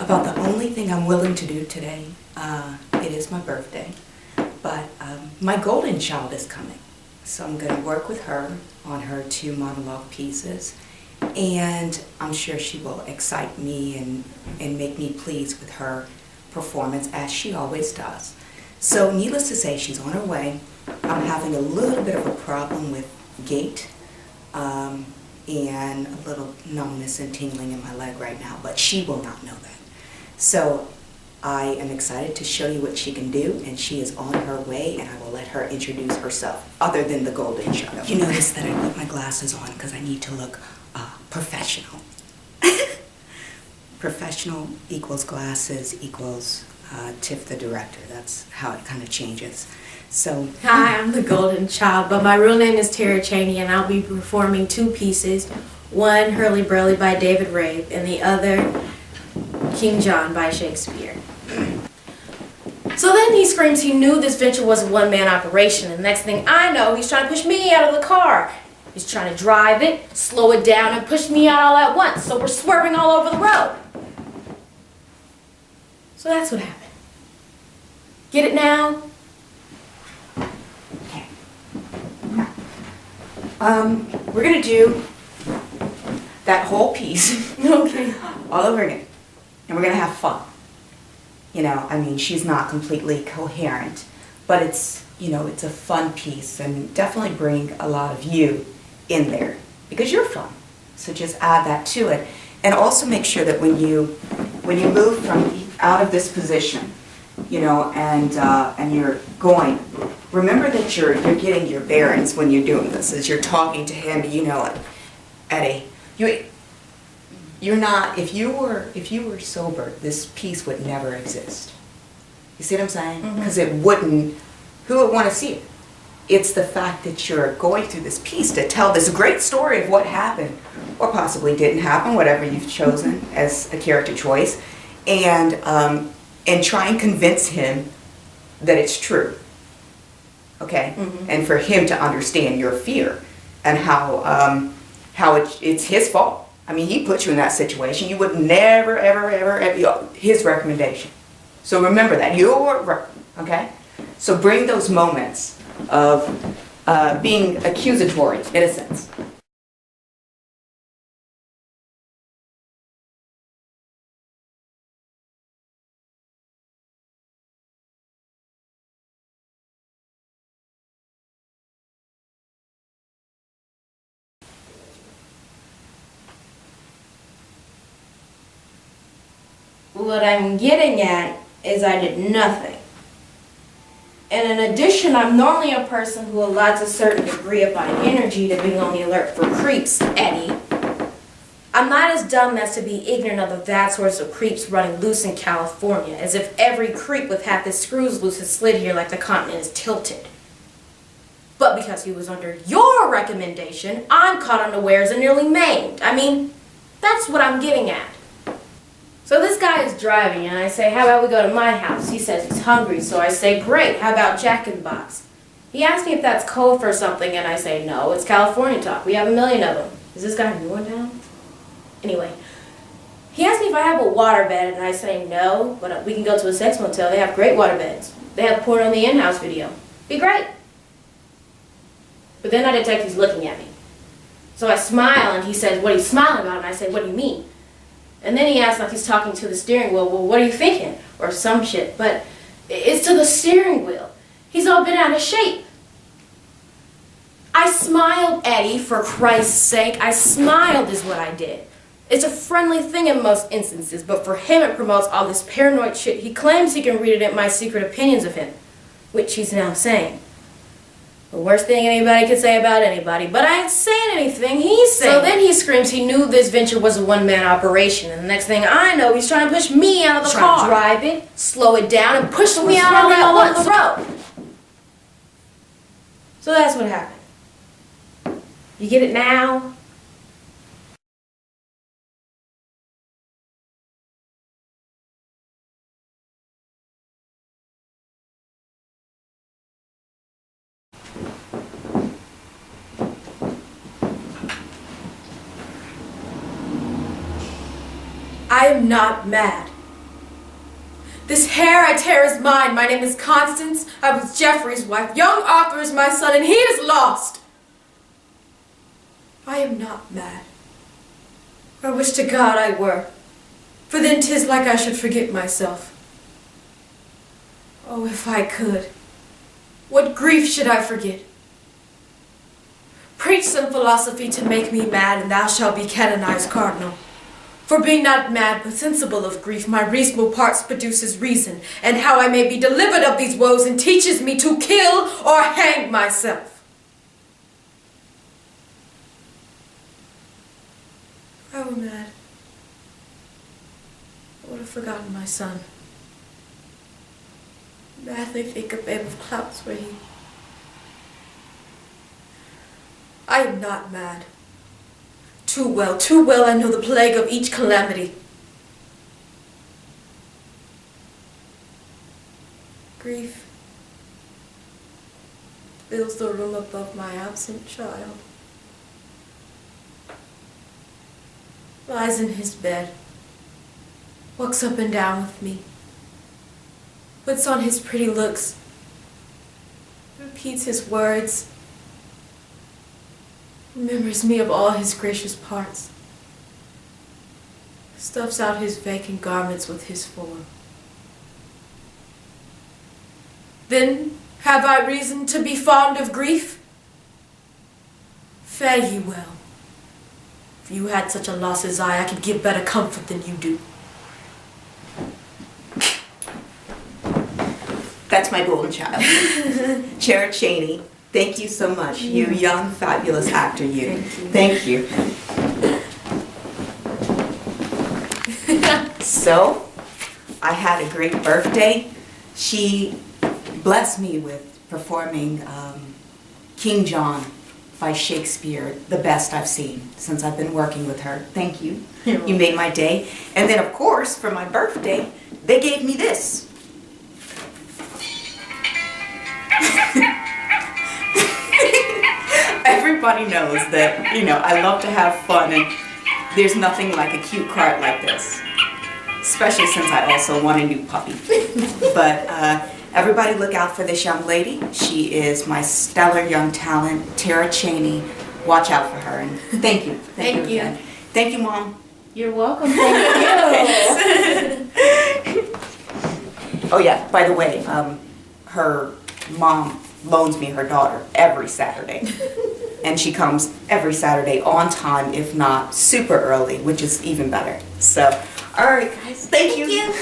About the only thing I'm willing to do today. It is my birthday, but my golden child is coming. So I'm going to work with her on her 2 monologue pieces, and I'm sure she will excite me and make me pleased with her performance, as she always does. So needless to say, she's on her way. I'm having a little bit of a problem with gait and a little numbness and tingling in my leg right now, but she will not know that. So I am excited to show you what she can do, and she is on her way, and I will let her introduce herself, other than the golden child. You notice that I put my glasses on because I need to look professional. Professional equals glasses equals Tiff the director. That's how it kind of changes. So, hi, I'm the golden child, but my real name is Terra Chaney, and I'll be performing 2 pieces. One, Hurly Burly by David Rabe, and the other, King John by Shakespeare. So then he screams he knew this venture was a one-man operation, and the next thing I know, he's trying to push me out of the car. He's trying to drive it, slow it down, and push me out all at once, so we're swerving all over the road. So that's what happened. Get it now? okay. We're going to do that whole piece Okay. all over again. And we're going to have fun. You know, I mean, she's not completely coherent, but it's, you know, it's a fun piece, and definitely bring a lot of you in there because you're fun. So just add that to it, and also make sure that when you move from out of this position, you know, and you're going, remember that you're getting your bearings when you're doing this. As you're talking to him, you know, you're not, if you were sober, this piece would never exist. You see what I'm saying? Because it wouldn't, who would want to see it? It's the fact that you're going through this piece to tell this great story of what happened, or possibly didn't happen, whatever you've chosen as a character choice, and try and convince him that it's true. Okay? And for him to understand your fear and how it's his fault. I mean, he put you in that situation. You would never, ever, his recommendation. So remember that. Okay? So bring those moments of being accusatory, in a sense. What I'm getting at is I did nothing. And in addition, I'm normally a person who allows a certain degree of my energy to be on the alert for creeps, Eddie. I'm not as dumb as to be ignorant of the vast sorts of creeps running loose in California, as if every creep with half his screws loose has slid here like the continent is tilted. But because he was under your recommendation, I'm caught unawares and nearly maimed. I mean, that's what I'm getting at. So this guy is driving, and I say, how about we go to my house? He says he's hungry, so I say, great, how about Jack in the Box? He asks me if that's code for something, and I say, no, it's California talk. We have 1 million of them. Is this guy new in town? Anyway, he asked me if I have a waterbed, and I say, no, but we can go to a sex motel. They have great waterbeds. They have porn on the in-house video. Be great. But then I detect he's looking at me. So I smile, and he says, what are you smiling about? And I say, what do you mean? And then he asks like he's talking to the steering wheel, well, what are you thinking? Or some shit. But it's to the steering wheel. He's all bent out of shape. I smiled, Eddie, for Christ's sake. I smiled is what I did. It's a friendly thing in most instances, but for him it promotes all this paranoid shit. He claims he can read it in my secret opinions of him, which he's now saying. The worst thing anybody could say about anybody, but I ain't saying anything, he's saying. So then he screams he knew this venture was a one-man operation, and the next thing I know, he's trying to push me out of the car. Trying to drive it, slow it down, and push me out all over the road. So that's what happened. You get it now? I am not mad. This hair I tear is mine. My name is Constance. I was Jeffrey's wife. Young Arthur is my son, and he is lost. I am not mad. I wish to God I were, for then 'tis like I should forget myself. Oh, if I could, what grief should I forget? Preach some philosophy to make me mad, and thou shalt be canonized cardinal. For being not mad, but sensible of grief, my reasonable parts produces reason, and how I may be delivered of these woes, and teaches me to kill or hang myself. If I were mad, I would have forgotten my son. Madly think of babe of clouds where he... I am not mad. Too well I know the plague of each calamity. Grief fills the room above my absent child. Lies in his bed, walks up and down with me, puts on his pretty looks, repeats his words, remembers me of all his gracious parts, stuffs out his vacant garments with his form. Then have I reason to be fond of grief? Fare ye well. If you had such a loss as I could give better comfort than you do. That's my golden child. Terra Chaney, thank you so much. You young, fabulous actor, you. Thank you. So, I had a great birthday. She blessed me with performing King John by Shakespeare, the best I've seen since I've been working with her. Thank you. You made my day. And then, of course, for my birthday, they gave me this. Everybody knows that, I love to have fun, and there's nothing like a cute card like this. Especially since I also want a new puppy. But everybody look out for this young lady. She is my stellar young talent, Terra Chaney. Watch out for her, and thank you. Thank you. Again. Thank you, Mom. You're welcome. Thank you. Oh yeah, by the way, her mom loans me her daughter every Saturday. And she comes every Saturday on time, if not super early, which is even better. So, all right, guys, thank you.